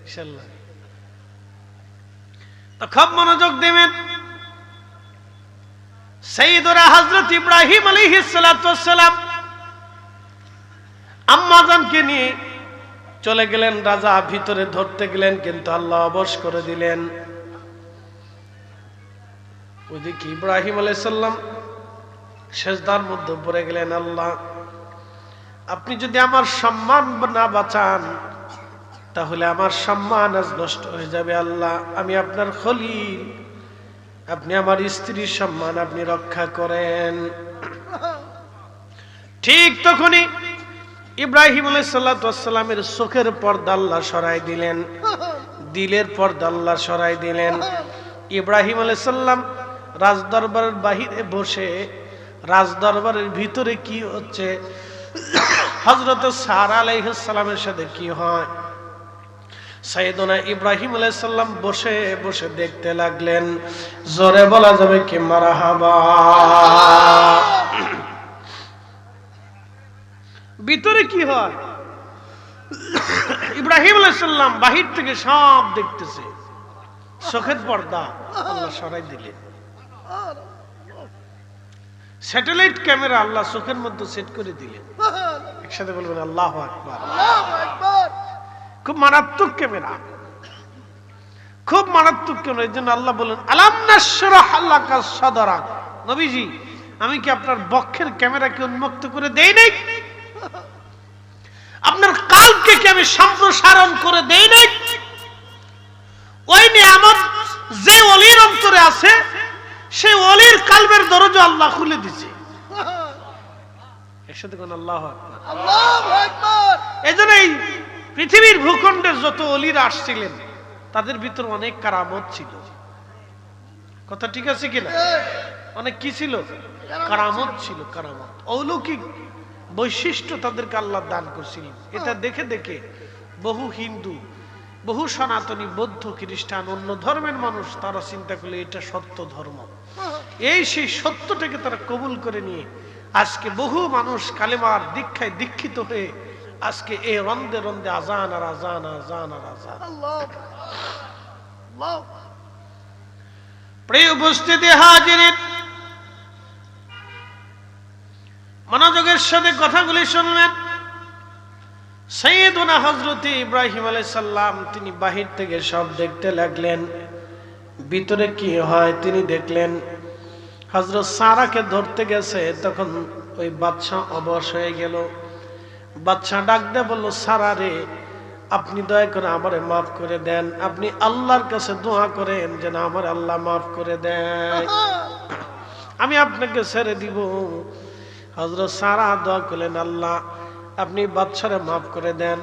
ইনশাআল্লাহ। তো খুব মনোযোগ দিবেন। সাইয়্যিদুনা হযরত ইব্রাহিম আলাইহিস সালাতু ওয়াস সালাম আম্মা জানকে নিয়ে চলে গেলেন। রাজা ভিতরে ধরতে গেলেন, কিন্তু আল্লাহ অবশ করে দিলেন। ওইদিকে ইব্রাহিম আলাইহিস সালাম সেজদার মধ্যে পড়ে গেলেন, আল্লাহ আপনি যদি আমার সম্মান না বাঁচান তাহলে আমার সম্মান আজ নষ্ট হয়ে যাবে। আল্লাহ আমি আপনার খলিল, আপনি আমার স্ত্রীর সম্মান আপনি রক্ষা করেন। ঠিক তখনই ইব্রাহিম আলাইহিস সালাতু ওয়াস সালামের চোখের পর্দা আল্লাহ সরাই দিলেন, দিলের পর্দা আল্লাহ সরাই দিলেন। ইব্রাহিম আলাইহিস সালাম রাজদরবারের বাহিরে বসে রাজদরবারের ভিতরে কি হচ্ছে, হযরত সারা আলাইহিস সালামের সাথে কি হয়, সাইয়েদনা ইব্রাহিম আলাইহিস সালাম বসে বসে দেখতে লাগলেন। জোরে বলা যাবে কি মারহাবা। ভিতরে কি হয়, ইব্রাহিম আলাইহিস সালাম বাহির থেকে সব দেখতেছে। চোখের পর্দা আল্লাহ সরাই দিলেন। স্যাটেলাইট ক্যামেরা আল্লাহ চোখের মধ্যে সেট করে দিলেন। একসাথে বলবেন আল্লাহু আকবার। খুব মারাত্মক ক্যামেরা, খুব মারাত্মক ক্যামেরা। এই জন্য আল্লাহ বলেন আলাম নাশরাহ লাকা সাদরাক, নবীজি আমি কি আপনার বক্ষের ক্যামেরাকে উন্মুক্ত করে দেই নাই? আপনার কালকে কি আমি সম্প্রসারণ করে দেই নাই? ওই নিয়ামত যে ওলির অন্তরে আছে সেই ওলির কলবের দরজা আল্লাহ খুলে দিয়েছে। একসাথে কোন আল্লাহু আকবার। আল্লাহু আকবার। এজন্য এই পৃথিবীর ভূখণ্ডের যত ওলিরা আসছিলেন তাদের ভিতর অনেক কারামত ছিল। কথা ঠিক আছে কিনা? অনেক কি ছিল? কারামত ছিল, কারামত, অলৌকিক বৈশিষ্ট্য তাদেরকে আল্লাহ দান করছিলেন। এটা দেখে দেখে বহু হিন্দু, বহু সনাতনী, বৌদ্ধ, খ্রিস্টান, অন্য ধর্মের মানুষ তারা চিন্তা করলে এটা সত্য ধর্ম। এই সেই সত্যটাকে তারা কবুল করে নিয়ে আজকে বহু মানুষ কালেমার দীক্ষায় দীক্ষিত হয়ে আজকে এই রন্দে রন্দে আজান আর আজান, আজান আর আজান। প্রিয় উপস্থিতি হাজিরিন, মনোযোগের সাথে কথাগুলি শুনবেন। সাইয়েদুনা হযরত ইব্রাহিম আলাইহিস সালাম তিনি বাহির থেকে সব দেখতে লাগলেন। ভিতরে কি হয় তিনি দেখলেন। হযরত সারাকে ধরতে গেছে, তখন ওই বাদশা অবশ হয়ে গেল। বাদশা ডাক দিয়ে বলল, সারা রে আপনি দয়া করে আমারে মাফ করে দেন। আপনি আল্লাহর কাছে দোয়া করেন যেন আমার আল্লাহ মাফ করে দেয়, আমি আপনাকে ছেড়ে দিব। হযরত সারা দোয়া করলেন, আল্লাহ আপনি বাদশারে মাফ করে দেন।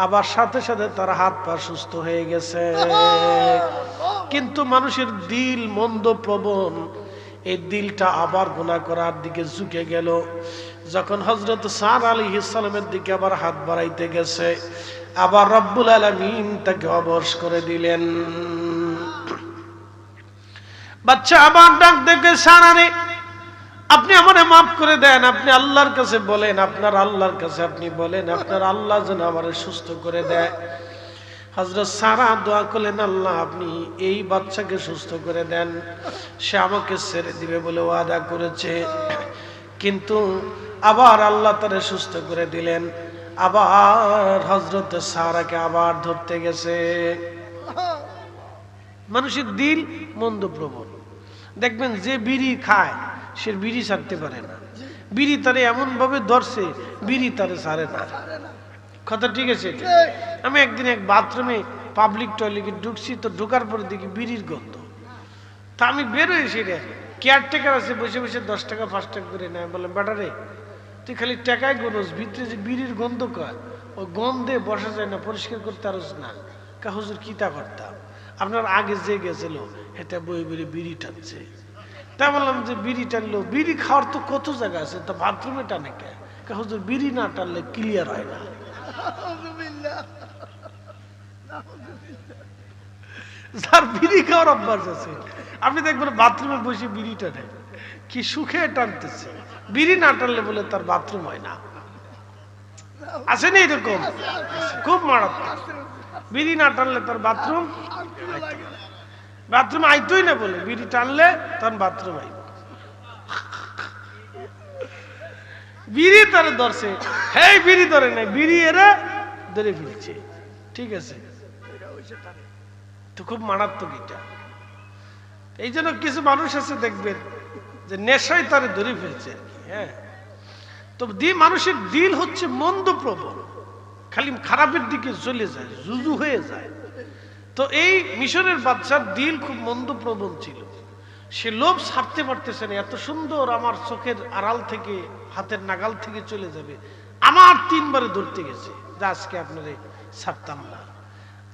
আবার সাথে সাথে তার হাত পা সুস্থ হয়ে গেছে। কিন্তু মানুষের দিল মন্দ প্রবণ, এই দিলটা আবার গুনাহ করার দিকে ঝুঁকে গেল। যখন হযরত সারা আলাইহিস সালামের দিকে আবার হাত বাড়াইতে গেছে, আবার রব্বুল আলামিন তাকে অবশ করে দিলেন। বাচ্চা আবার ডাক দেখে, সারা রে আপনি আমারে মাফ করে দেন। আপনি আল্লাহর কাছে বলেন, আপনার আল্লাহর কাছে আপনি বলেন আপনার আল্লাহ যেন আমারে সুস্থ করে দেয়। হযরত সারা দোয়া করলেন, আল্লাহ আপনি এই বাচ্চাকে সুস্থ করে দেন, সে আমাকে ছেড়ে দিবে বলে ওয়াদা করেছে। কিন্তু আবার আল্লাহ তারে সুস্থ করে দিলেন। আবার হযরত সারাকে আবার ধরতে গেছে। মানুষের দিল মন্দ প্রবণ। দেখবেন যে বিড়ি খায় সে বিড়ি ছাড়তে পারে না। বিড়ি তারে এমন ভাবে ধরছে, বিড়ি তারে ছাড়ে না। কথা ঠিক আছে? আমি একদিন এক বাথরুমে পাবলিক টয়লেটে ঢুকছি, তো ঢোকার পরে দেখি বিড়ির গন্ধ। তা আমি বেরোয়েছি, রে কেয়ারটেকার আছে বসে বসে 10 টাকা 5 টাকা করে নেয়। বললাম, বেটা রে তুই খালি টাকায় গুনোস, ভিতরে যে বিড়ির গন্ধ কয়, ও গন্ধে বসা যায় না, পরিষ্কার করতে পারস না। হুজুর কি তা করতাম, আপনার আগে যে গেছিল এটা বই বই বিড়ি টানছে। তা বললাম যে বিড়ি টানলো, বিড়ি খাওয়ার তো কত জায়গা আছে, তো বাথরুমে টানে কে? হুজুর বিড়ি না টানলে ক্লিয়ার হয় না। যার বিড়ি খাওয়ার অভ্যাস আছে আপনি দেখবেন বাথরুমে বসে বিড়ি টানে, কি সুখে টানতেছে। বিড়ি না টানলে বলে তার বাথরুম হয় না। আছে না এরকম? খুব মারাত্মক। বিড়ি না টানলে তার বাথরুম বাথরুম আইতোই না বলে, বিড়ি টানলে তখন বাথরুম আইব। বিড়ি তারা ধরছে, হ্যাঁ বিড়ি ধরে নাই, বিড়ি এরা ধরে ফেলছে। ঠিক আছে, তো খুব মারাত্মক এটা। এই জন্য কিছু মানুষ আছে দেখবেন যে নেশায় তারে ধরে ফেলছে। হ্যাঁ, তো মানুষের দিল হচ্ছে মন্দ প্রবণ, খালি খারাপের দিকে চলে যায়, জুজু হয়ে যায়। তো এই মিশরের বাচ্চার দিল খুব মন্দ প্রবণ ছিল। সে লোভ ছাড়তে পারতেছে না, এত সুন্দর আমার চোখের আড়াল থেকে হাতের নাগাল থেকে চলে যাবে। আমার 3 বারে ধরতে গেছে যে আজকে আপনারে ছাড়তাম না,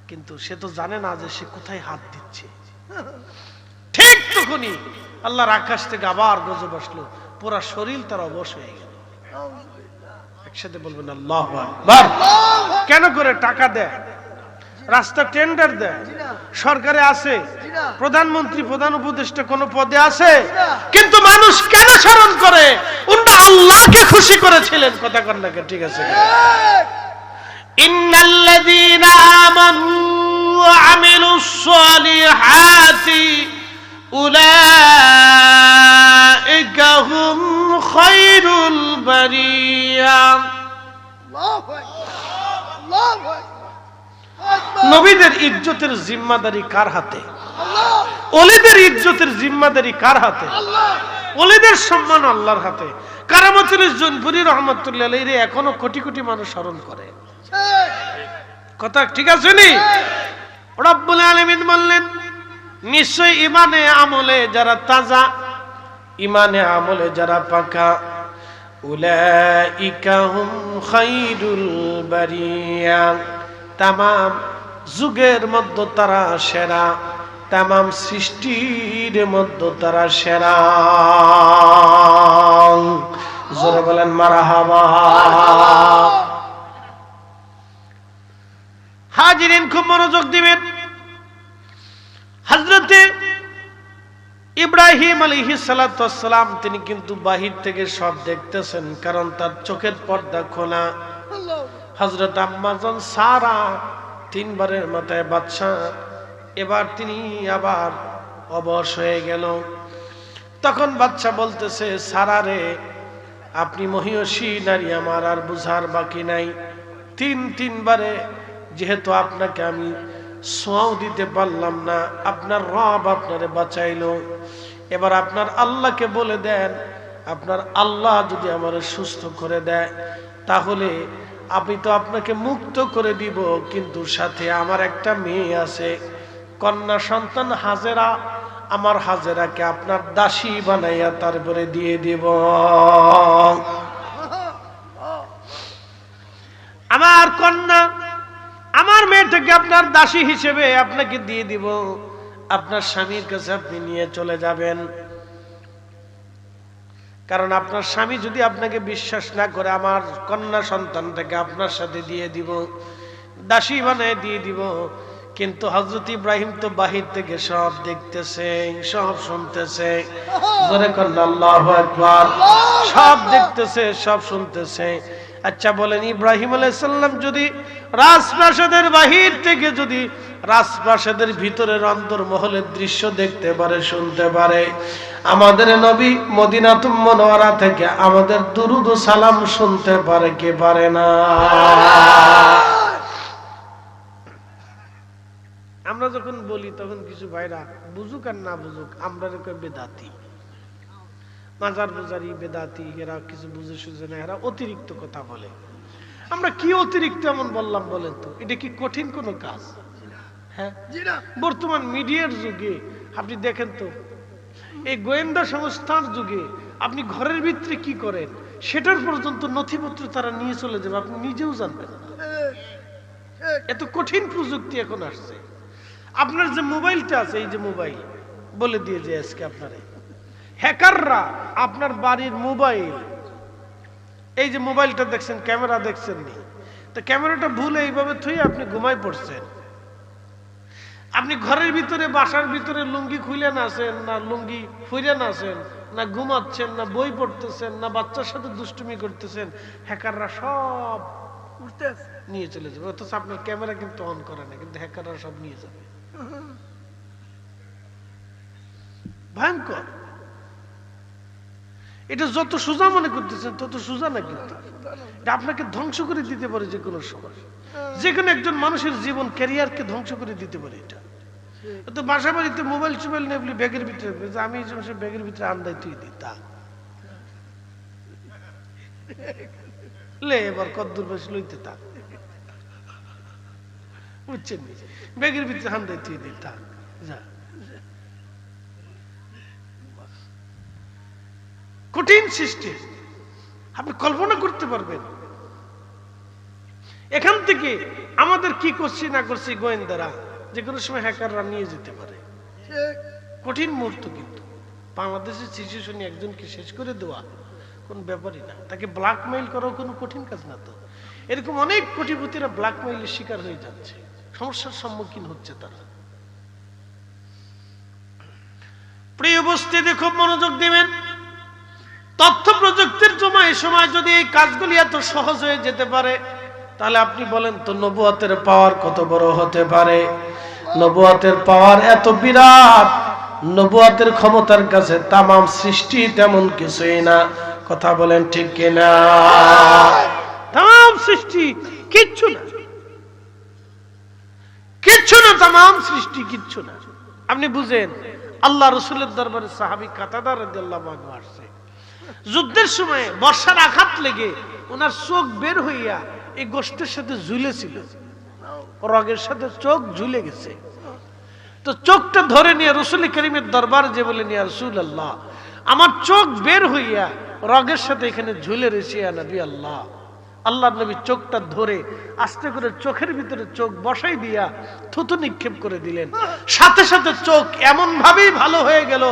কিন্তু সে তো জানে না যে সে কোথায় হাত দিচ্ছে। ঠিক তখনই আল্লাহর আকাশ থেকে আবার গজব আসলো, পুরা শরীর তার অবশ হয়ে গেল। একসাথে বলবেন আল্লাহু আকবার। কেন করে? টাকা দেয়, রাস্তা টেন্ডার দেয়, সরকারে আছে, প্রধানমন্ত্রী প্রধান উপদেষ্টা কোন পদে আছে, কিন্তু মানুষ কেন স্মরণ করে? উনি আল্লাহকে খুশি করেছিলেন। কথা কন না? ঠিক আছে। ইন্নাল্লাযীনা আমানু ওয়া আমিলুস সালিহাতি উলাইকা হুম খায়রুল বারিয়া। আল্লাহু আকবার। নবীদের ইজ্জতের জিম্মাদারি কার হাতে? ওলিদের ইজ্জতের জিম্মাদারি কার হাতে? ওলিদের সম্মান আল্লাহর হাতে। কারামতুল জুনপুরি রহমাতুল্লাহ আলাইহি এখনো কোটি কোটি মানুষ স্মরণ করে। কথা ঠিক আছে নি? রব্বুল আলামিন বললেন, নিশ্চয় ইমানে আমলে যারা তাজা, ইমানে আমলে যারা পাকা, উলাইকা হুম খায়রুল বারিয়া, তামাম যুগের মধ্যে তারা সেরা, তামাম সৃষ্টির মধ্যে তারা সেরা। জোরে বলেন মারহাবা। হাজিরিন খুব মনোযোগ দিবেন। হযরতে ইব্রাহিম আলাইহিস সালাতু ওয়াস সালাম তিনি কিন্তু বাহির থেকে সব দেখতেছেন, কারণ তার চোখের পর্দা খোলা। হযরত আম্মাজান সারা 3 বারের মাথায় বাদশা, এবার তিনি আবার অবশ হয়ে গেল। তখন বাদশা বলতেছে, সারা রে, আপনি মহিয়সী নারী, আমার আর বুঝার বাকি নাই। 3 বারে যেহেতু আপনাকে আমি ছোঁয়াও দিতে পারলাম না, আপনার রব আপনারে বাঁচাইলো। এবার আপনার আল্লাহকে বলে দেন, আপনার আল্লাহ যদি আমারে সুস্থ করে দেয় তাহলে আমি তো আপনাকে মুক্ত করে দিব, কিন্তু সাথে আমার একটা মেয়ে আছে, কন্যা সন্তান হাজেরা, আমার হাজেরাকে আপনার দাসী বানাইয়া তারপরে দিয়ে দিব। আমার কন্যা, আমার মেয়েটাকে আপনার দাসী হিসেবে আপনাকে দিয়ে দিব, আপনার স্বামীর কাছে আপনি নিয়ে চলে যাবেন। কারণ আপনার স্বামী যদি আপনাকে বিশ্বাস না করে, আমার কন্যা সন্তানটাকে আপনার সাথে দিয়ে দিব, দাসী বানায় দিয়ে দিব। কিন্তু হযরত ইব্রাহিম তো বাহির থেকে সব দেখতেছে, সব শুনতেছে। জোরে কন্যা আল্লাহু আকবার। সব দেখতেছে, সব শুনতেছে। আচ্ছা বলেন, ইব্রাহিম আলাইহিস সালাম যদি রাজপ্রাসাদের বাহির থেকে যদি রাজপ্রাসাদের ভিতরের অন্তর্মহলের দৃশ্য দেখতে পারে, শুনতে পারে, আমাদের নবী মদিনাতুল মুনাওয়ারা থেকে আমাদের দুরুদ ও সালাম শুনতে পারে কি পারে না? আমরা যখন বলি তখন কিছু ভাইরা বুঝুক আর না বুঝুক, আমরা বেদাতি, মাজার পূজারি বেদাতি, এরা কিছু বুঝে সুঝে না, এরা অতিরিক্ত কথা বলে। আমরা কি অতিরিক্ত এমন বললাম বলেন তো? এটা কি কঠিন কোনো কাজ? হ্যাঁ, বর্তমান মিডিয়ার যুগে আপনি দেখেন তো, এই গোয়েন্দা সংস্থার যুগে আপনি ঘরের ভিতরে কি করেন সেটার পর্যন্ত নথিপত্র তারা নিয়ে চলে যাবে, আপনি নিজেও জানবেন না। এত কঠিন প্রযুক্তি এখন আসছে। আপনার যে মোবাইলটা আছে, এই যে মোবাইল বলে দিয়ে যে আজকে আপনারে হ্যাকাররা আপনার বাড়ির মোবাইল, এই যে মোবাইলটা দেখছেন, ক্যামেরা দেখছেন নি, তো ক্যামেরাটা ভুলে এইভাবে থুয়ে আপনি ঘুমায় পড়ছেন। আপনি ঘরের ভিতরে, বাসার ভিতরে লুঙ্গি খুলে না আছেন, না লুঙ্গি ফুইরে না আছেন, না ঘুমাচ্ছেন, না বই পড়তেছেন, না বাচ্চার সাথে দুষ্টুমি করতেছেন, হ্যাকাররা সব নিয়ে চলে যাবে, অথচ আপনার ক্যামেরা কিন্তু অন করে না, কিন্তু হ্যাকাররা সব নিয়ে যাবে। ভয়ঙ্কর। এটা যত সোজা মনে করতেছেন তত সোজা না, কিন্তু এটা আপনাকে ধ্বংস করে দিতে পারে যে কোনো সময়। যে কোনো একজন মানুষের জীবন ক্যারিয়ারকে ধ্বংস করে দিতে পারে এটা। তো বাসা বাড়িতে মোবাইল টোবাইল নেবলি ব্যাগের ভিতরে, আমি এই জন্য ব্যাগের ভিতরে আন্দাই তুই দিতা লে, এবার কদ্দুর বসে লইতে থাক, বুঝছেন, ব্যাগের ভিতরে আন্দাই তুই দিতা যা। কঠিন সৃষ্টি, আপনি কল্পনা করতে পারবেন। এখান থেকে আমাদের কি করছি না করছি গোয়েন্দারা যে কোনো সময় হ্যাকাররা নিয়ে যেতে পারে। কঠিন মুহূর্ত, কিন্তু বাংলাদেশের সিচুয়েশনে একজনকে শেষ করে দেওয়া কোন ব্যাপারই না, তাকে ব্ল্যাকমেইল করাও কোনো কঠিন কাজ না। তো এরকম অনেক কোটিপতিরা ব্ল্যাকমেইলের শিকার হয়ে যাচ্ছে, সমস্যার সম্মুখীন হচ্ছে তারা। প্রিয় উপস্থিতি, খুব মনোযোগ দিবেন। তথ্য প্রযুক্তির সময় যদি এই কাজগুলি এত সহজ হয়ে যেতে পারে, তাহলে আপনি বলেন তো নবুয়তের পাওয়ার কত বড় হতে পারে। নবুয়তের পাওয়ার এত বিরাট, নবুয়তের ক্ষমতার কাছে তামাম সৃষ্টি তেমন কিছুই না। কথা বলেন ঠিক কিনা? তামাম সৃষ্টি কিচ্ছু না, কিচ্ছু না, তামাম সৃষ্টি কিচ্ছু না। আপনি বুঝেন, আল্লাহ রসুলের দরবারে সাহাবী কাতাদা রাদিয়াল্লাহু আনহু আসছে। যুদ্ধের সময় বর্ষার আঘাত লেগে ওনার চোখ বের হইয়া এই গোষ্ঠের সাথে ঝুলেছিল, রগের সাথে চোখ ঝুলে গেছে। তো চোখটা ধরে নিয়ে রসুল করিমের দরবারে যে বলেন, ইয়া রাসূলুল্লাহ, আমার চোখ বের হইয়া রগের সাথে এখানে ঝুলে রয়েছে, ইয়া নবী আল্লাহ। আল্লাহর নবী চোখটা ধরে আস্তে করে চোখের ভিতরে চোখ বসাই দিয়া থুতু নিক্ষেপ করে দিলেন। সাথে সাথে চোখ এমন ভাবেই ভালো হয়ে গেল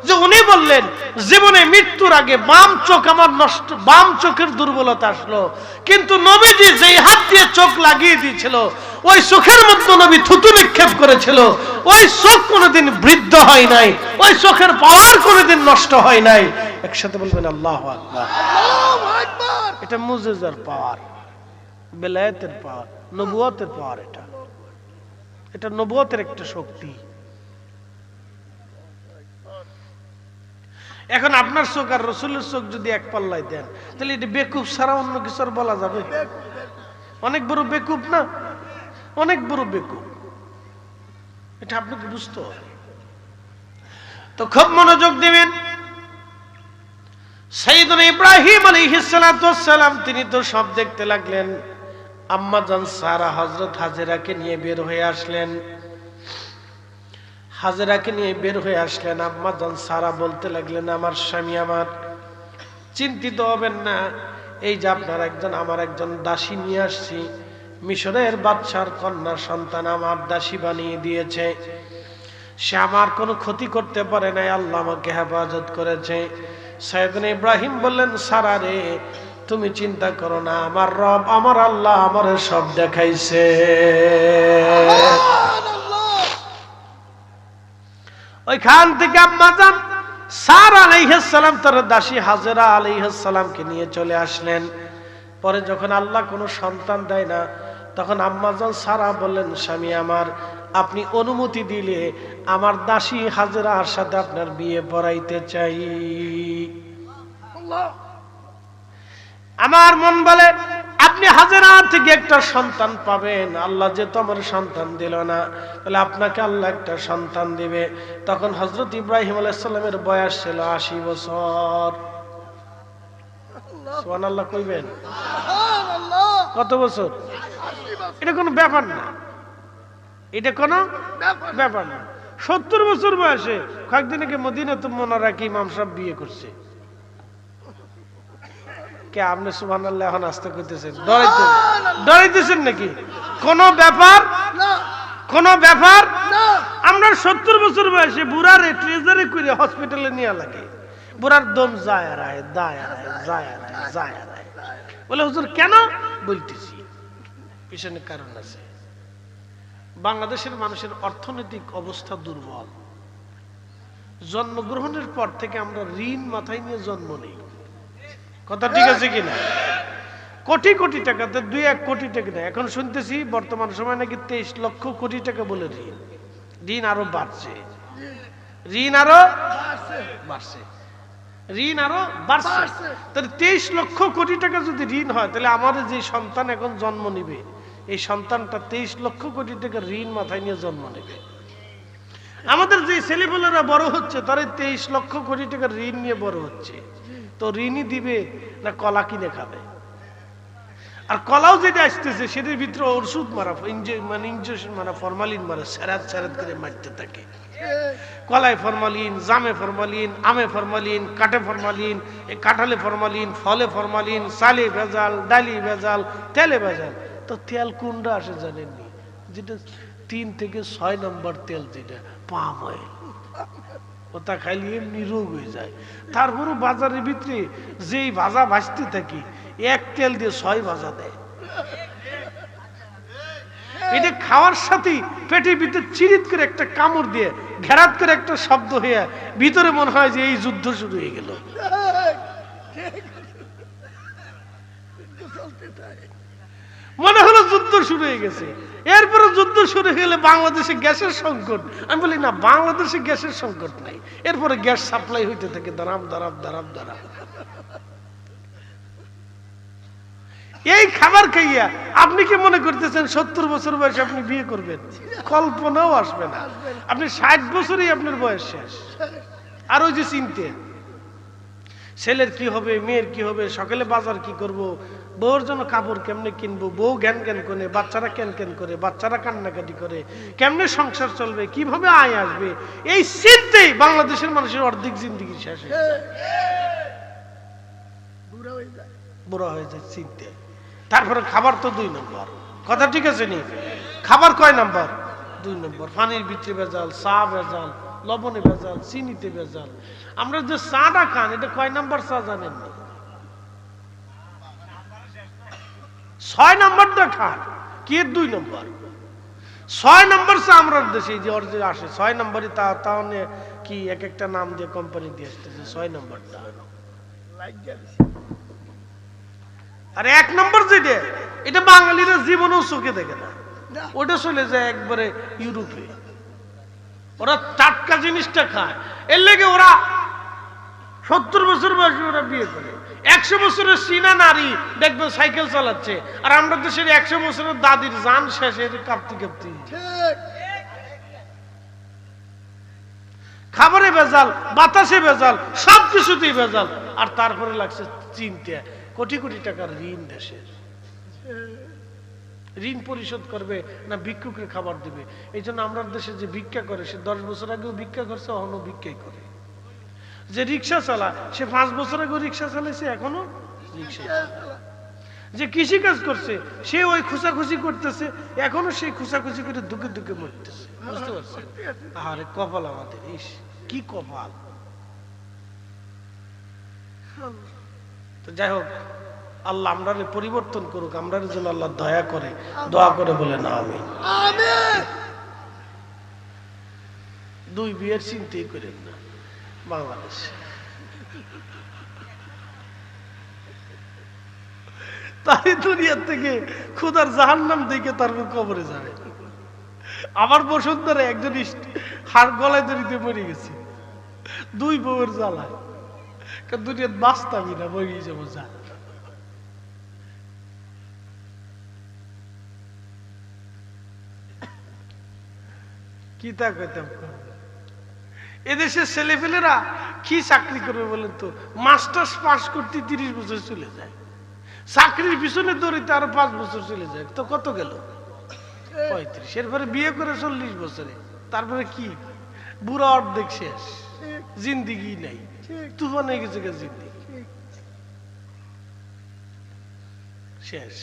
যে উনি বললেন, জীবনে মৃত্যুর আগে বাম চোখ আমার নষ্ট, বাম চোখের দুর্বলতা আসলো, কিন্তু নবীজি যেই হাত দিয়ে চোখ লাগিয়ে দিয়েছিল ওই চোখের মধ্যে নবী থুতু নিক্ষেপ করেছিল, ওই চোখ কোনোদিন বৃদ্ধ হয় নাই, ওই চোখের পাওয়ার কোনোদিন নষ্ট হয় নাই। একসাথে বলবেন আল্লাহু আকবার। এটা মুজিজার পাওয়ার, বেলায়েতের পাওয়ার, নবুয়তের পাওয়ার। এটা নবুয়তের একটা শক্তি। এখন আপনার চোখ আর রসুলের চোখ যদি এক পাল্লায় দেন, তাহলে এটা বেকুব ছাড়া অন্য কিছু আর বলা যাবে? অনেক বড় বেকুব না? অনেক বড় বেকুব। এটা আপনাকে বুঝতে হবে। তো খুব মনোযোগ দিবেন। সাইয়েদনা ইব্রাহিম আলাইহিস সালাতু ওয়াস সালাম তিনি তো সব দেখতে লাগলেন। আম্মা জান সারা হযরত হাজেরাকে নিয়ে বের হয়ে আসলেন। হাজেরাকে নিয়ে বের হয়ে আসলেন। আম্মা জান সারা বলতে লাগলেন, আমার স্বামী আমার, চিন্তিত হবেন না, এই যে আপনার আমার একজন দাসী নিয়ে আসছি, মিশরের বাদশার কন্যা সন্তান আমার দাসী বানিয়ে দিয়েছে। সে আমার কোনো ক্ষতি করতে পারে নাই, আল্লাহ আমাকে হেফাজত করেছে। সাইয়েদনা ইব্রাহিম বললেন, সারা রে, তুমি চিন্তা করো না, আমার রব, আমার আল্লাহ আমার সব দেখাইছে। ওইখান থেকে আম্মা জান সারা আলাইহিস সালাম তার দাসী হাজেরা আলাইহিস সালামকে নিয়ে চলে আসলেন। পরে যখন আল্লাহ কোনো সন্তান দেয় না, তখন আম্মা জান সারা বললেন, স্বামী আমার, আপনি অনুমতি দিলে আমার দাসী হাজেরার সাথে আপনার বিয়ে পড়াইতে চাই। আমার মন বলে আপনি হাজেরা থেকে একটা সন্তান পাবেন, আল্লাহ যে তোমার সন্তান দিল না, তাহলে আপনাকে আল্লাহ একটা সন্তান দিবে। তখন হযরত ইব্রাহিম আলাইহিস সালামের বয়স ছিল 80 বছর। সুবহানাল্লাহ কইবেন? কত বছর? এটা কোনো ব্যাপার না, এটা কোনো ব্যাপার না। 70 বছর বয়সে কয়েকদিন আগে মদিনাতুল মুনাওয়ারাকে ইমাম সাহেব বিয়ে করছে। কে আপনি সুবহানাল্লাহ এখন আস্তে কইতেছেন? ডরাইতেছেন নাকি? কোনো ব্যাপার না, কোনো ব্যাপার না। আমরা 70 বছর বয়সে বুড়ারে ট্রেজারে করে হসপিটালে নিয়ে লাগে, বুড়ার দম যায় আর আয়, যায় আর আয়, যায় আর আয়, যায় আর আয়। বলে হুজুর কেন? বলতেছি, পিছনে কারণ আছে। বাংলাদেশের মানুষের অর্থনৈতিক অবস্থা দুর্বল। জন্মগ্রহণের পর থেকে আমরা ঋণ মাথায় নিয়ে জন্ম নেই। কথা ঠিক আছে কিনা? কোটি কোটি টাকাতে 2-1 কোটি টাকা নেয়। এখন শুনতেছি বর্তমান সময় নাকি 23 লক্ষ কোটি টাকা বলে ঋণ। ঋণ আরো বাড়ছে, ঋণ আরো বাড়ছে, ঋণ আরো বাড়ছে। তাহলে 23 লক্ষ কোটি টাকা যদি ঋণ হয়, তাহলে আমাদের যে সন্তান এখন জন্ম নিবে, এই সন্তানটা 23 লক্ষ কোটি টাকা ঋণ মাথায় নিয়ে জন্ম নেবে। আমাদের যে ছেলেপেলেরা বড় হচ্ছে, তারা 23 লক্ষ কোটি টাকা ঋণ নিয়ে বড় হচ্ছে। তো ঋণই দিবে না কলা কিনে খাবে? আর কলাও যেটা আসতেছে সেটার ভিতরে ওষুধ মারা, মানে ইনজেকশন মারা, ফরমালিন মারা, স্যারাত স্যারাত করে মারতে থাকে। কলায় ফরমালিন, জামে ফরমালিন, আমে ফরমালিন, কাঠে ফরমালিন, কাঁঠালে ফরমালিন, ফলে ফরমালিন, চালে ভেজাল, ডালি ভেজাল, তেলে ভেজাল। তো তেল কোনটা আসে জানেননি? যেটা 3 থেকে 6 নম্বর তেল, যেটা পাম অয়েল, ওটা খাইলে এমনি রোগ হয়ে যায়। তারপরও বাজারের ভিতরে যেই ভাজা ভাজতে থাকি, 1 তেল দিয়ে 6 ভাজা দেয়। এটা খাওয়ার সাথে পেটের ভিতরে চিরিত করে একটা কামড় দিয়ে ঘেরাত করে একটা শব্দ হয়ে ভিতরে মনে হয় যে এই যুদ্ধ শুরু হয়ে গেল। মনে হলো যুদ্ধ শুরু হয়ে গেছে। এরপরে যুদ্ধ শুরু হয়ে গেলে বাংলাদেশে গ্যাসের সংকট। আমি বলি না, বাংলাদেশে গ্যাসের সংকট নাই। এরপরে গ্যাস সাপ্লাই হইতে থাকে দাঁড়াম দাঁড়াম দাঁড়াম দাঁড়াম। এই খাবার খাইয়া আপনি কি মনে করতেছেন 70 বছর বয়সে আপনি বিয়ে করবেন? কল্পনাও আসবে না। আপনি 60 বছরই আপনার বয়স শেষ। আর ওই যে চিনতে, ছেলের কি হবে, মেয়ের কি হবে, সকালে বাজার কি করব, বউর জন্য কাপড় কেমনে কিনবো, বউ জ্ঞান জ্ঞান করে, বাচ্চারা কেন কেন করে, বাচ্চারা কান্নাকাটি করে, কেমনে সংসার চলবে, কিভাবে আয় আসবে, এই চিন্তেই বাংলাদেশের মানুষের অর্ধেক জিন্দেগি শেষ হয়ে যায়, বুড়া হয়ে যায় চিন্তে। তারপরে খাবার তো 2 নম্বর, কথা ঠিক আছে নি? খাবার কয় নম্বর? 2 নম্বর। পানির ভিতরে ভেজাল, চা ভেজাল, লবণে ভেজাল, চিনিতে ভেজাল। আমরা যে চাটা খান, এটা কয় নম্বর চা জানেন? 6 নম্বরটা খান, কি 2 নম্বর? 6 নম্বর চা আমরা দেশে যে অর্জে আসে, 6 নম্বরই তাও কি এক একটা নাম দিয়ে কোম্পানি দিয়ে আসতেছে 6 নম্বরটা। আর 1 নম্বর যেটা, এটা বাঙালিরা জীবনেও চোখে দেখে না, ওটা চলে যায় একবারে ইউরোপে। ওরা টাটকা জিনিসটা খায়। এর লেগে ওরা 70 বছর বয়সে ওরা বিয়ে করে। 100 বছরের চীনা নারী দেখবেন সাইকেল চালাচ্ছে, আর আমরা দেশের 100 বছরের দাদির জান শেষে কাঁপতে কাঁপতে। খাবারে ভেজাল, বাতাসে ভেজাল, সবকিছুতেই ভেজাল। আর তারপরে লাগছে চিন্তা, কোটি কোটি টাকার ঋণ দেশের। ঋণ পরিশোধ করবে না ভিক্ষুকের খাবার দিবে? এই জন্য আমরা দেশে যে ভিক্ষা করে, সে 10 বছর আগেও ভিক্ষা করছে, এখনো ভিক্ষাই করে। যে রিক্সা চালা, সে 5 বছর আগেও রিক্সা চালাইছে, এখনো রিক্সা চালা। যে কৃষি কাজ করছে, সে ওই খুশাখুশি করতেছে, এখনো সেই খুশাখুশি করে দুঃখে দুঃখে মরতেছে। বুঝতে পারছেন? আরে কপাল আমাদের, ইস কি কপাল। তো যাই হোক, আল্লাহ আমরা পরিবর্তন করুক, আমরা যেন আল্লাহ দয়া করে, দোয়া করে বলে না আমি 2 বিয়ের চিন্তাই করেন না বাংলাদেশ। তাই দুনিয়ার থেকে খুদার জাহান্নাম দেখে তারপর কবরে যাবে। আমার বসুন্ধরে একজন হাড় গলায় দড়িতে মরে গেছে 2 বউয়ের জ্বালায়। দুনিয়ার বাঁচতামই না, মরে যাবো যা। কি তা কইতাম, এদেশের ছেলেপেলেরা কি চাকরি করবে বলেন তো? মাস্টার্স পাস করতে 30 বছর চলে যায়, চাকরির পিছনে দৌড়িতে আরো 5 বছর চলে যায়, তো কত গেল? 35। এরপরে বিয়ে করে 40 বছরে, তারপরে কি বুড়া অর্ধেক শেষ, জিন্দিগি নাই, তুফান হয়ে গেছে জিন্দিগি শেষ।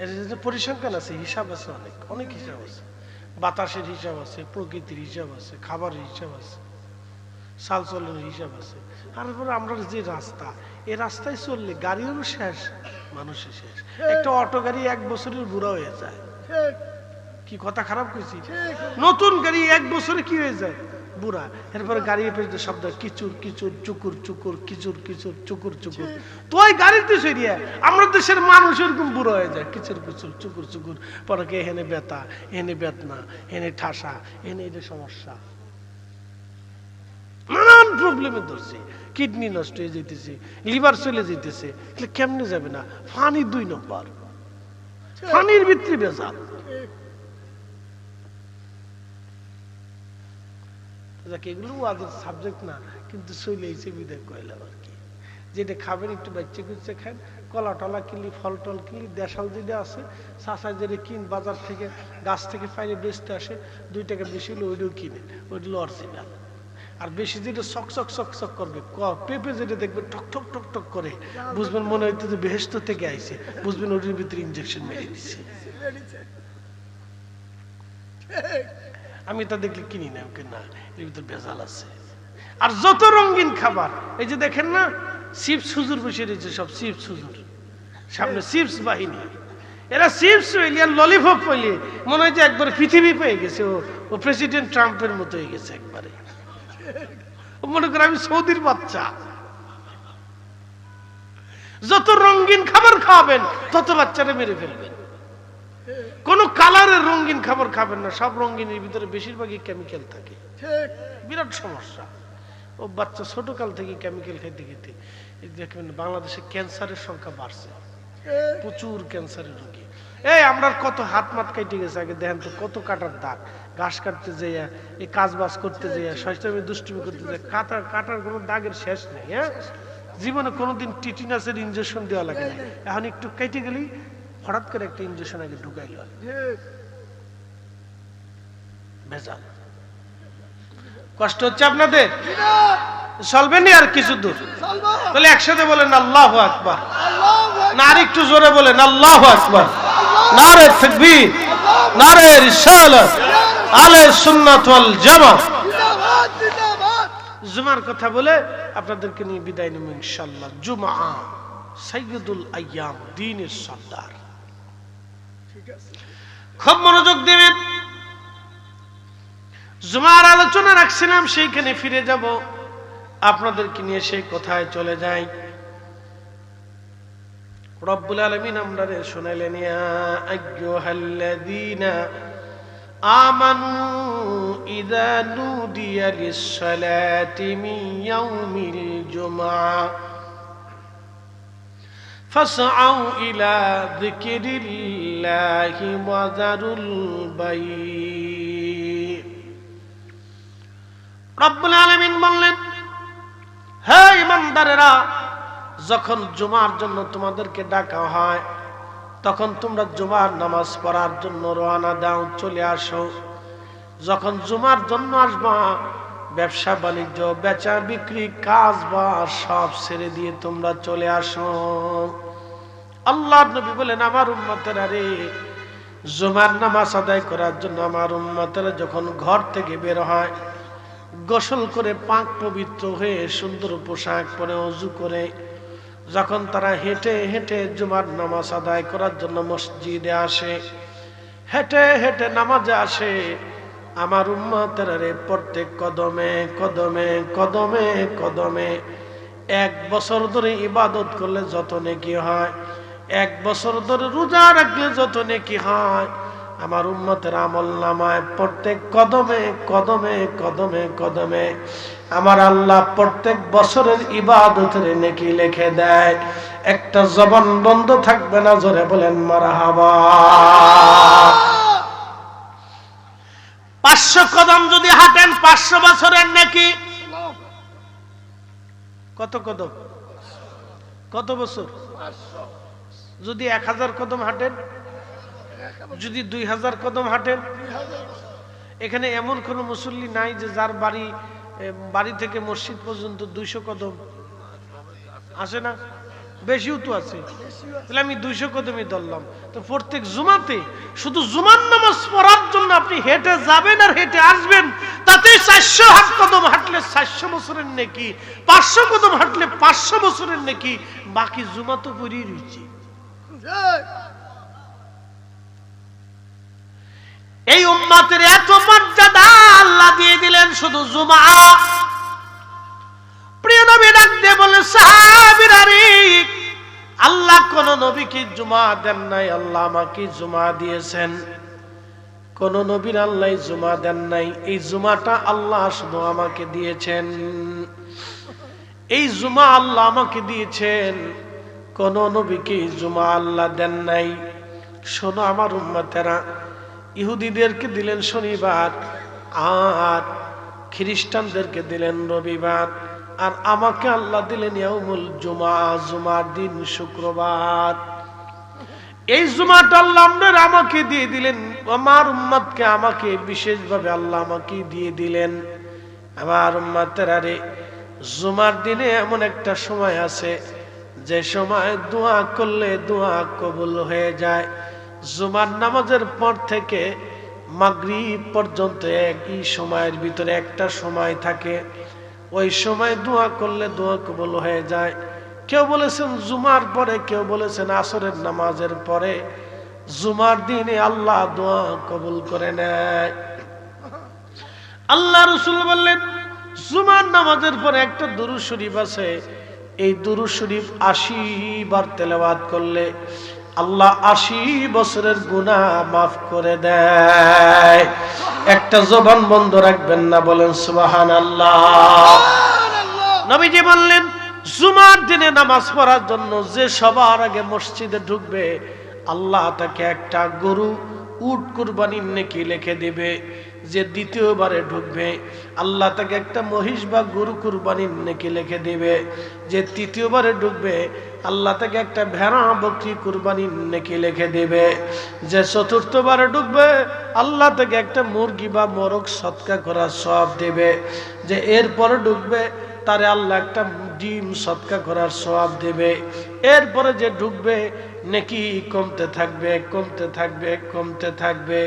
এর পরিসংখ্যান আছে, হিসাব আছে, অনেক অনেক হিসাব আছে। বাতাসের হিসাব আছে, প্রকৃতির হিসাব আছে, খাবারের হিসাব আছে, চালচলের হিসাব আছে। তারপরে আমরা যে রাস্তা, এই রাস্তায় চললে গাড়িও শেষ, মানুষের শেষ। একটা অটো গাড়ি 1 বছরের বুড়া হয়ে যায়, কি কথা খারাপ কইছি? নতুন গাড়ি 1 বছরে কি হয়ে যায়? বুড়া। এরপরে গাড়ির পেছনে শব্দ কিচুর কিচুর চুকুর চুকুর কিচুর কিচুর চুকুর চুকুর। তো ওই গাড়িতে সরিয়ে আমরা দেশের মানুষ এরকম বুড়ো হয়ে যায়, কিচুর কিচুর চুকুর চুকুর। পরে এখানে ব্যথা, এনে বেদনা, এনে ঠাসা, এনে এটা সমস্যা, নানান প্রবলেমে ধরছে। কিডনি নষ্ট হয়ে যেতেছে, লিভার চলে যেতেছে। কেমনে যাবে না? পানি 2 নম্বর, পানির ভিতরে ভেজাল। এগুলো ওয়াজের সাবজেক্ট না, কিন্তু চলে এসে বিদায় কইলাম আর কি। যেটা খাবেন একটু বাচ্চা কুচে খান, কলা টলা কিনলি, ফল টল কিনলি, দেশাল যেটা আছে চাষা যেটা কিন বাজার থেকে গাছ থেকে পাইলে বেচতে আসে, 2 টাকা বেশি হলে ওইটাও কিনে, ওইটা অরিজিনাল। আর বেশি যেটা চক চক চক চক করবে, পেঁপে যেটা দেখবে টক টক টক টক করে, বুঝবেন মনে হইতে যে বেহেশত থেকে আইছে, বুঝবেন ওটির ভিতরে ইনজেকশন মেরে দিচ্ছে। আমি তা দেখলে কিনি না, না এর ভিতরে ভেজাল আছে। আর যত রঙিন খাবার, এই যে দেখেন না চিপস হুজুর বসে রয়েছে, সব চিপস হুজুর, সামনে চিপস বাহিনী। এরা চিপস হইলে আর ললিপপ হইলে মনে হয় যে একবারে পৃথিবী পেয়ে গেছে, ও প্রেসিডেন্ট ট্রাম্পের মতো হয়ে গেছে একবারে। মনে করে আমি সৌদির বাচ্চা। যত রঙিন খাবার খাবেন তত বাচ্চারা মেরে ফেলবেন। কোন কালারের রঙিন খাবার খাবেন না, সব রঙিনের ভিতরে বেশিরভাগই কেমিক্যাল থাকে, বিরাট সমস্যা। ও বাচ্চা ছোট কাল থেকে কেমিক্যাল খাইতে খেতে দেখবেন বাংলাদেশে ক্যান্সারের সংখ্যা বাড়ছে, প্রচুর ক্যান্সারের রোগী। এই আমরা কত হাত মাত কাটে গেছে, আগে দেখেন তো কত কাটার দাগ, ঘাস কাটতে যাইয়া, এই কাজ বাজ করতে যাইয়া, শয়তানি দুষ্টুমি করতে যাইয়া কাটার কোনো দাগের শেষ নেই। হ্যাঁ, জীবনে কোনোদিন টিটিনাসের ইনজেকশন দেওয়া লাগে না, এখন একটু কেটে গেলেই হঠাৎ করে একটা ইনজেকশন আগে ঢুকাইল, ভেজাল। কষ্ট হচ্ছে আপনাদের? চলবেনি আর কিছু দূর? তাহলে একসাথে বলেন আল্লাহু আকবার, না আর একটু জোরে বলেন আল্লাহু আকবার, নারে তাকবীর, নারে রিসালাত, আহলে সুন্নাত ওয়াল জামাত। জুমার কথা বলে আপনাদেরকে নিয়ে বিদায় নেব ইনশাআল্লাহ। জুমআ সাইয়্যিদুল আইয়াম, দ্বীনের সরদার। খুব মনোযোগ দিবেন। জুমার আলোচনা রাখছিলাম, সেইখানে ফিরে যাব, আপনাদেরকে নিয়ে সেই কথায় চলে যাই। রব্বুল আলামিন আমরারে শুনাইলেন, ইয়া আইয়ুহাল্লাযীনা আমানু ইযা নুদিয়া লিস-সালাতি মিন ইয়াউমিল জুমআ ফাসআউ ইলা যিকরিল্লাহি ওয়া যারুল বাই'। রব্বুল আলামিন বললেন, হে ঈমানদারেরা, যখন জুমার জন্য তোমাদেরকে ডাকা হয় তখন তোমরা জুমার নামাজ পড়ার জন্য রওনা দাও, চলে আসো। যখন জুমার জন্য আসবা, ব্যবসা বাণিজ্য, বেচা বিক্রি, কাজ বাজ সব ছেড়ে দিয়ে তোমরা চলে আসো। আল্লাহর নবী বলেন, আমার উম্মতেরা রে, জুমার নামাজ আদায় করার জন্য আমার উম্মতেরা যখন ঘর থেকে বের হয়, গোসল করে পাক পবিত্র হয়ে সুন্দর পোশাক পরে ওযু করে যখন তারা হেঁটে হেঁটে জুমার নামাজ আদায় করার জন্য মসজিদে আসে, হেঁটে হেঁটে নামাজে আসে, আমার উম্মতেরা রে প্রত্যেক কদমে কদমে কদমে কদমে 1 বছর ধরে ইবাদত করলে যত নেকি হয়, 1 বছর ধরে রোজা রাখলে যত নেকি হয়, আমার উম্মতের আমলনামায় প্রত্যেক কদমে কদমে কদমে কদমে আমার আল্লাহ প্রত্যেক বছরের ইবাদতের নেকি লিখে দেয়। একটা জবান বন্ধ থাকবে না, জোরে বলেন মারহাবা। 500 কদম যদি হাঁটেন 500 বছরের নেকি। কত কদম? কত বছর? যদি 1000 কদম হাঁটেন, যদি 2000 কদম হাঁটেন, এখানে এমন কোন মুসল্লি নাই যে যার বাড়ি থেকে মসজিদ পর্যন্ত 200 কদম আসে না? বেশিও তো আছে। তাহলে আমি 200 কদমই ধরলাম। তো প্রত্যেক জুমাতে শুধু জুমার নামাজ পড়ার জন্য আপনি হেঁটে যাবেন আর হেঁটে আসবেন, তাতে 400 কদম হাঁটলে 400 বছরের নেকি, 500 কদম হাঁটলে 500 বছরের নেকি, বাকি জুমা তো পড়েই রয়েছে। এই উম্মতের এত মর্যাদা আল্লাহ দিয়ে দিলেন শুধু জুমা। প্রিয় নবী ডাক দিয়ে বলে, সাহাবীরা রে, আল্লাহ কোন নবীকে জুমা দেন নাই, আল্লাহ আমাকে জুমা দিয়েছেন। কোন নবীর আল্লাহ জুমা দেন নাই, এই জুমাটা আল্লাহ শুধু আমাকে দিয়েছেন। এই জুমা আল্লাহ আমাকে দিয়েছেন, কোন নবীকে জুমা আল্লাহ দেন নাই। শোনো আমার উম্মতেরা, ইহুদিদেরকে দিলেন শনিবার, আর খ্রিস্টানদেরকে দিলেন রবিবার, আর আমাকে আল্লাহ দিলেন ইয়াউমুল জুমা, জুমার দিন শুক্রবার। এই জুমাটা আল্লাহ আমাকে দিয়ে দিলেন, আমার উম্মতকে আমাকে বিশেষভাবে আল্লাহ আমাকে দিয়ে দিলেন। আমার উম্মতেরা রে, জুমার দিনে এমন একটা সময় আছে যে সময় দোয়া করলে দোয়া কবুল হয়ে যায়। জুমার নামাজের পর থেকে মাগরিব পর্যন্ত একই সময়ের ভিতরে একটা সময় থাকে, ওই সময় দোয়া করলে দোয়া কবুল হয়ে যায়। কেউ বলেছেন জুমার পরে, কেউ বলেছেন আসরের নামাজের পরে। জুমার দিনে আল্লাহ দোয়া কবুল করে নেয়। আল্লাহ রাসূল বললেন, জুমার নামাজের পরে একটা দুরূদ শরীফ আছে, এই দুরূদ শরীফ ৮০ বার তেলাওয়াত করলে আল্লাহ ৮০ বছরের গুনাহ মাফ করে দেয়। একটা জবান বন্ধ রাখবেন না, বলেন সুবহানাল্লাহ। নবীজি বললেন, জুমার দিনে নামাজ পড়ার জন্য যে সবার আগে মসজিদে ঢুকবে, আল্লাহ তাকে একটা গরু উট কুরবানির নেকি লিখে দিবে। যে দ্বিতীয়বারে ঢুকবে, আল্লাহ তাকে একটা মহিষ বা গরু কুরবানির নেকি লিখে দিবে। যে তৃতীয়বারে ঢুকবে, আল্লাহ তাকে একটা ভেড়া বকরি কুরবানির নেকি লিখে দিবে। যে চতুর্থবারে ঢুকবে, আল্লাহ তাকে একটা মুরগি বা মোরগ সদকা করার সওয়াব দেবে। যে এরপরে ঢুকবে, তারে আল্লাহ একটা ডিম সদকা করার সওয়াব দেবে। এরপরে যে ঢুকবে, নেকি কমতে থাকবে, কমতে থাকবে, কমতে থাকবে।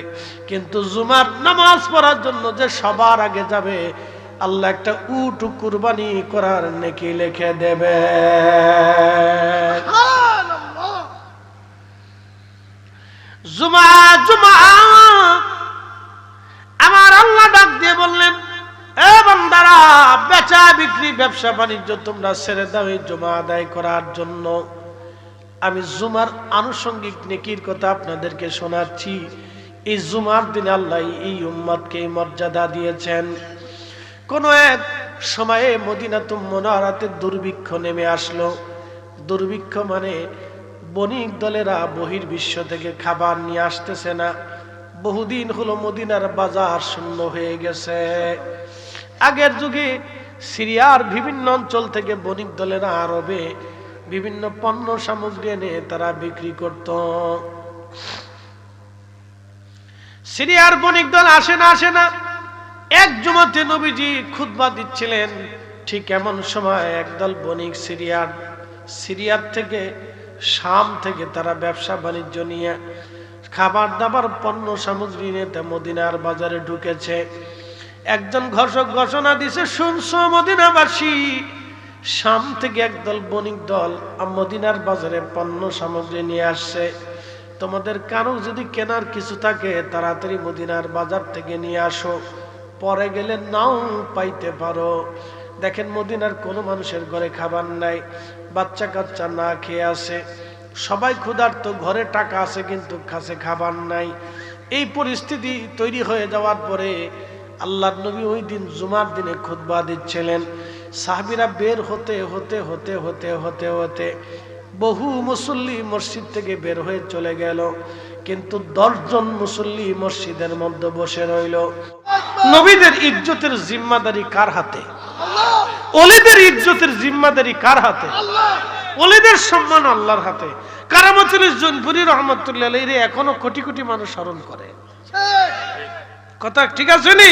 কিন্তু জুমার নামাজ পড়ার জন্য যে সবার আগে যাবে, আল্লাহ একটা উট কুরবানি করার নেকি লিখে দেবে। জুমা জুমা আমার আল্লাহ ডাক দিয়ে বললেন, এ বান্দারা, বেচা বিক্রি ব্যবসা বাণিজ্য তোমরা ছেড়ে দাও এই জুমা আদায় করার জন্য। আমি জুমার আনুষঙ্গিক নেকির কথা আপনাদেরকে শোনাচ্ছি। এই জুমার দিন আল্লাহ এই উম্মতকে এই মর্যাদা দিয়েছেন। কোন এক সময়ে মদিনাতুল মুনাওয়ারাতে দুর্ভিক্ষ নেমে আসলো। দুর্ভিক্ষ মানে বণিক দলেরা বহির্বিশ্ব থেকে খাবার নিয়ে আসতেছে না। বহুদিন হলো মদিনার বাজার শূন্য হয়ে গেছে। আগের যুগে সিরিয়ার বিভিন্ন অঞ্চল থেকে বণিক দলেরা আরবে বিভিন্ন পণ্য সামগ্রী এনে তারা বিক্রি করত। সিরিয়ার বণিক দল আসে না। এক জুমাতে নবীজি খুতবা দিচ্ছিলেন, ঠিক এমন সময় একদল বণিক সিরিয়ার থেকে, শাম থেকে তারা ব্যবসা বাণিজ্য নিয়ে খাবার দাবার পণ্য সামগ্রী নিয়ে মদিনার বাজারে ঢুকেছে। একজন ঘোষক ঘোষণা দিছে, শুনছো মদিনাবাসী, শাম থেকে একদল বণিক দল মদিনার বাজারে পণ্য সামগ্রী নিয়ে আসছে। তোমাদের কারো যদি কেনার কিছু থাকে, তাড়াতাড়ি মদিনার বাজার থেকে নিয়ে আসো, পরে গেলে নাও পাইতে পারো। দেখেন, মদিনার কোনো মানুষের ঘরে খাবার নাই, বাচ্চা কাচ্চা না খেয়ে আছে, সবাই ক্ষুধার্ত, ঘরে টাকা আছে কিন্তু কাছে খাবার নাই। এই পরিস্থিতি তৈরি হয়ে যাওয়ার পরে আল্লাহর নবী ওই দিন জুমার দিনে খুতবা দিচ্ছিলেন। সাহাবীরা বের হতে হতে হতে হতে হতে হতে বহু মুসল্লি মসজিদ থেকে বের হয়ে চলে গেল, কিন্তু 10 জন মুসল্লি মসজিদের মধ্যে বসে রইল। নবীদের ইজ্জতের জিম্মাদারি কার হাতে? ওলিদের ইজ্জতের জিম্মাদারি কার হাতে? ওলিদের সম্মান আল্লাহর হাতে। কারামতুল জুনপুরি রহমাতুল্লাহ আলাইহি এখনো কোটি কোটি মানুষ স্মরণ করে। কথা ঠিক আছে নি?